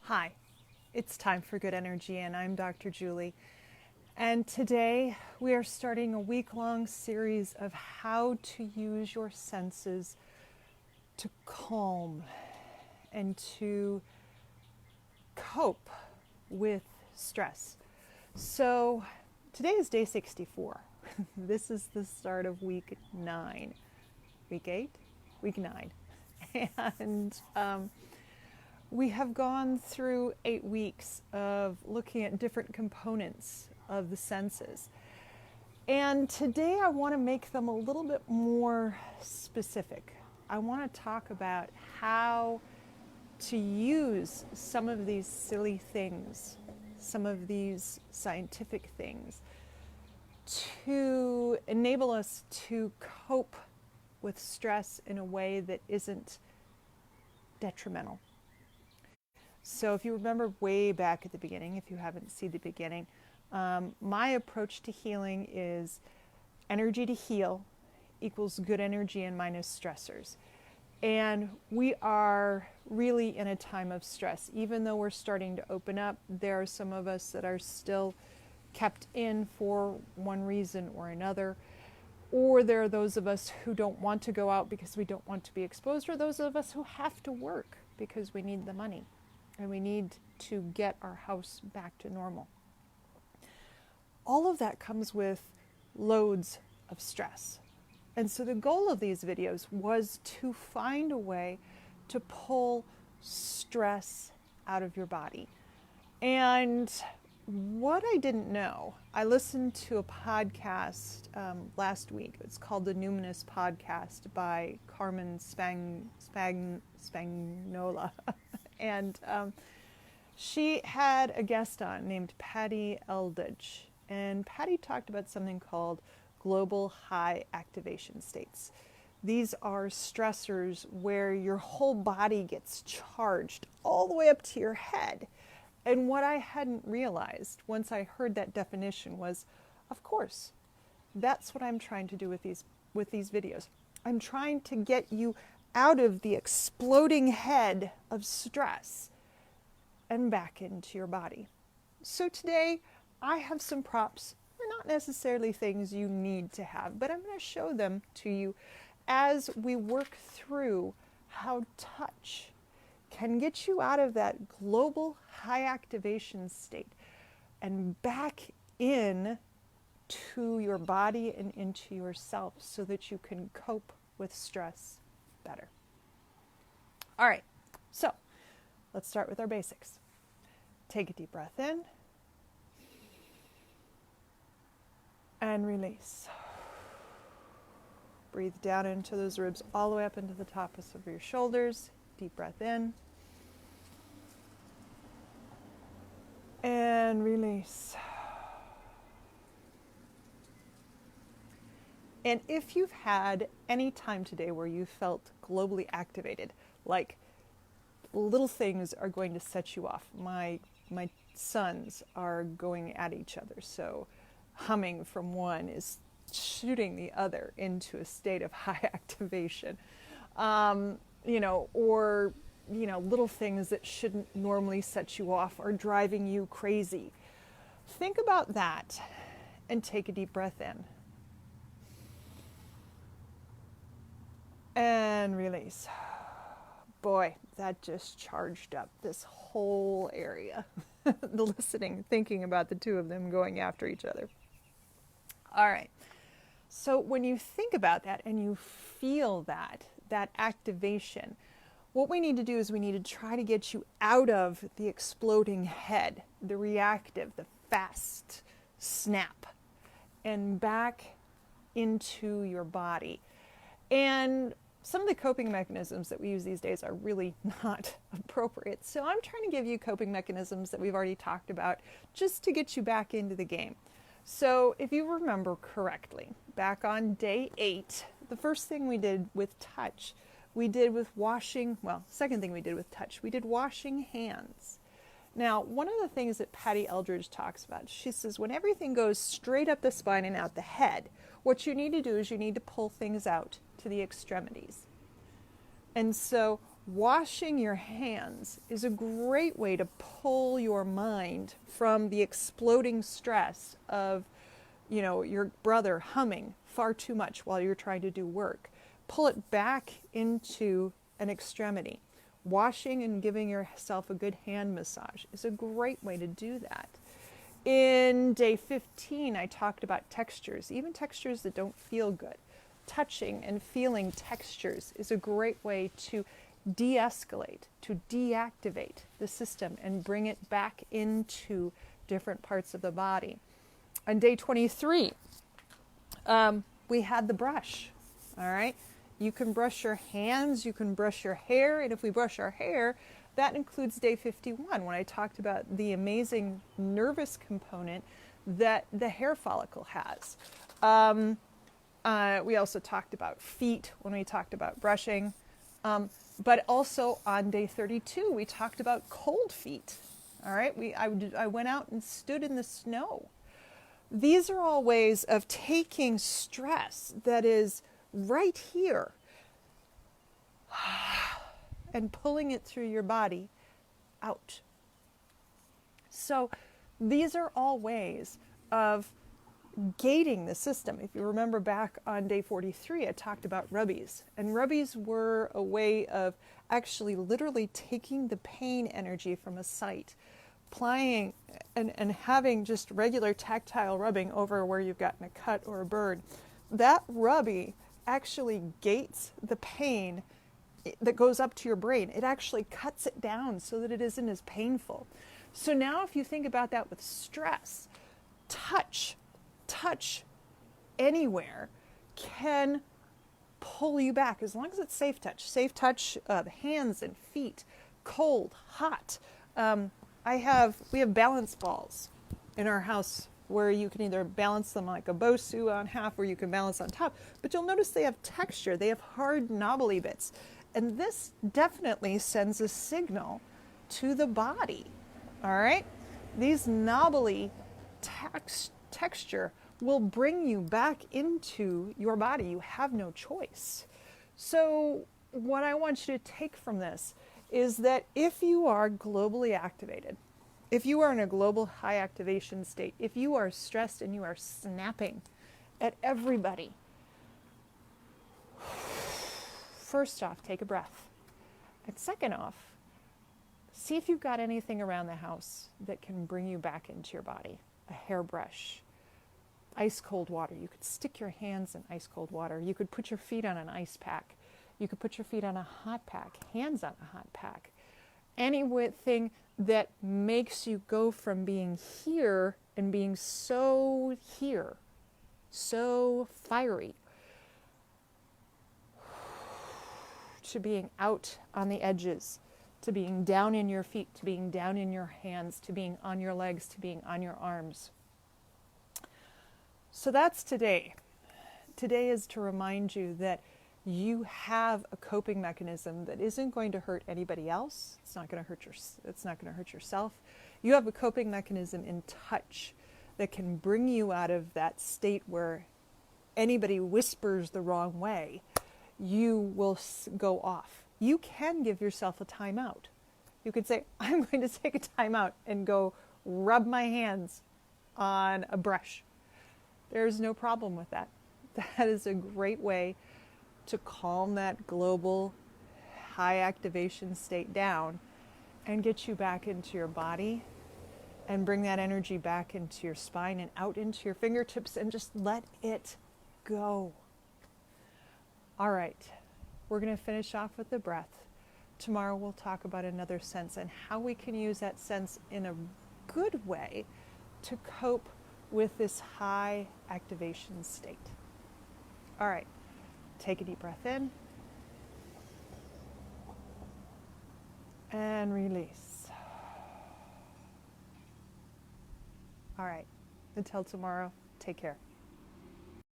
Hi, it's time for Good Energy, and I'm Dr. Julie. And today we are starting a week-long series of how to use your senses to calm and to cope with stress. So today is day 64. This is the start of week 9. Week 8? Week 9. And we have gone through 8 weeks of looking at different components of the senses. And today I want to make them a little bit more specific. I want to talk about how to use some of these silly things, some of these scientific things, to enable us to cope with stress in a way that isn't detrimental. So if you remember way back at the beginning, if you haven't seen the beginning, my approach to healing is energy to heal equals good energy and minus stressors. And we are really in a time of stress. Even though we're starting to open up, there are some of us that are still kept in for one reason or another. Or there are those of us who don't want to go out because we don't want to be exposed, or those of us who have to work because we need the money and we need to get our house back to normal. All of that comes with loads of stress. And so the goal of these videos was to find a way to pull stress out of your body. And what I didn't know, I listened to a podcast last week. It's called the Numinous Podcast by Carmen Spagnola. And she had a guest on named Patty Eldridge. And Patty talked about something called global high activation states. These are stressors where your whole body gets charged all the way up to your head. And what I hadn't realized once I heard that definition was, of course, that's what I'm trying to do with these videos. I'm trying to get you out of the exploding head of stress and back into your body. So today I have some props. They're not necessarily things you need to have, but I'm going to show them to you as we work through how touch can get you out of that global high activation state and back in to your body and into yourself so that you can cope with stress better. All right, so let's start with our basics. Take a deep breath in and release. Breathe down into those ribs all the way up into the tops of your shoulders. Deep breath in and release. And if you've had any time today where you felt globally activated, like little things are going to set you off. My sons are going at each other, so humming from one is shooting the other into a state of high activation. Or little things that shouldn't normally set you off are driving you crazy. Think about that and take a deep breath in. And release. Boy, that just charged up this whole area. The listening, thinking about the two of them going after each other. All right. So when you think about that and you feel that activation, what we need to do is we need to try to get you out of the exploding head, the reactive, the fast snap, and back into your body. And some of the coping mechanisms that we use these days are really not appropriate. So I'm trying to give you coping mechanisms that we've already talked about just to get you back into the game. So if you remember correctly, back on day 8, the first thing we did with touch, we did with second thing we did with touch, we did washing hands. Now, one of the things that Patty Eldridge talks about, she says when everything goes straight up the spine and out the head, what you need to do is you need to pull things out to the extremities. And so Washing your hands is a great way to pull your mind from the exploding stress of, your brother humming far too much while you're trying to do work. Pull it back into an extremity. Washing and giving yourself a good hand massage is a great way to do that. In day 15, I talked about textures, even textures that don't feel good. Touching and feeling textures is a great way to de-escalate, to deactivate the system and bring it back into different parts of the body. On day 23, we had the brush, all right? You can brush your hands, you can brush your hair, and if we brush our hair, that includes day 51 when I talked about the amazing nervous component that the hair follicle has. We also talked about feet when we talked about brushing. But also on day 32, we talked about cold feet. All right, I went out and stood in the snow. These are all ways of taking stress that is right here and pulling it through your body out. So these are all ways of gating the system. If you remember back on day 43, I talked about rubbies. And rubbies were a way of actually literally taking the pain energy from a site, applying and having just regular tactile rubbing over where you've gotten a cut or a burn. That rubbing actually gates the pain that goes up to your brain. It actually cuts it down so that it isn't as painful. So now if you think about that with stress, touch anywhere can pull you back as long as it's safe touch. Safe touch, the hands and feet, cold, hot. We have balance balls in our house where you can either balance them like a Bosu on half or you can balance on top. But you'll notice they have texture. They have hard, knobbly bits. And this definitely sends a signal to the body. All right? These knobbly texture will bring you back into your body. You have no choice. So what I want you to take from this is that if you are globally activated, if you are in a global high activation state, if you are stressed and you are snapping at everybody, first off, take a breath. And second off, see if you've got anything around the house that can bring you back into your body. A hairbrush, ice cold water. You could stick your hands in ice cold water. You could put your feet on an ice pack. You could put your feet on a hot pack, hands on a hot pack. Anything that makes you go from being here and being so here, so fiery, to being out on the edges, to being down in your feet, to being down in your hands, to being on your legs, to being on your arms. So that's today. Today is to remind you that you have a coping mechanism that isn't going to hurt anybody else. It's not going to hurt yourself. You have a coping mechanism in touch that can bring you out of that state where anybody whispers the wrong way, you will go off. You can give yourself a timeout. You could say, I'm going to take a timeout and go rub my hands on a brush. There's no problem with that. That is a great way to calm that global high activation state down and get you back into your body and bring that energy back into your spine and out into your fingertips and just let it go. All right, we're going to finish off with the breath. Tomorrow we'll talk about another sense and how we can use that sense in a good way to cope with this high activation state. All right. Take a deep breath in and release. All right, until tomorrow, take care.